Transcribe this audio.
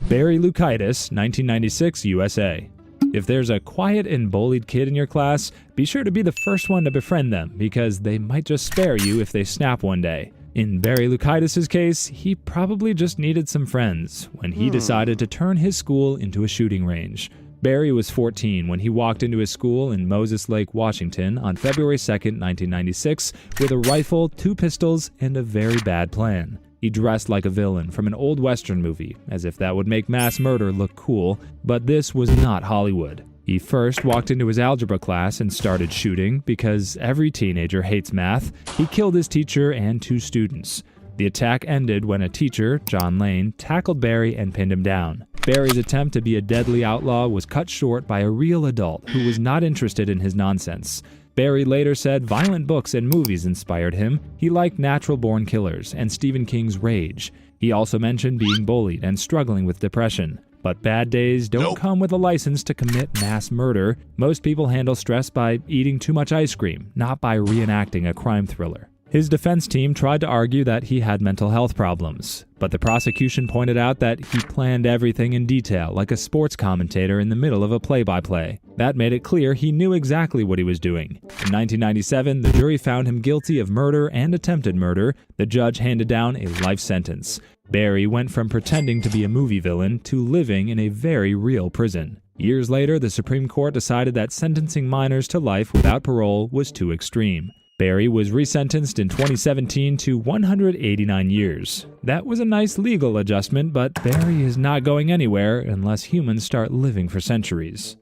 Barry Lukaitis, 1996, USA. If there's a quiet and bullied kid in your class, be sure to be the first one to befriend them because they might just spare you if they snap one day. In Barry Lukaitis' case, he probably just needed some friends when he decided to turn his school into a shooting range. Barry was 14 when he walked into his school in Moses Lake, Washington on February 2, 1996 with a rifle, 2 pistols, and a very bad plan. He dressed like a villain from an old Western movie, as if that would make mass murder look cool, but this was not Hollywood. He first walked into his algebra class and started shooting because every teenager hates math. He killed his teacher and 2 students. The attack ended when a teacher, John Lane, tackled Barry and pinned him down. Barry's attempt to be a deadly outlaw was cut short by a real adult who was not interested in his nonsense. Barry later said violent books and movies inspired him. He liked natural-born killers and Stephen King's Rage. He also mentioned being bullied and struggling with depression. But bad days don't come with a license to commit mass murder. Most people handle stress by eating too much ice cream, not by reenacting a crime thriller. His defense team tried to argue that he had mental health problems, but the prosecution pointed out that he planned everything in detail like a sports commentator in the middle of a play-by-play. That made it clear he knew exactly what he was doing. In 1997, the jury found him guilty of murder and attempted murder. The judge handed down a life sentence. Barry went from pretending to be a movie villain to living in a very real prison. Years later, the Supreme Court decided that sentencing minors to life without parole was too extreme. Barry was resentenced in 2017 to 189 years. That was a nice legal adjustment, but Barry is not going anywhere unless humans start living for centuries.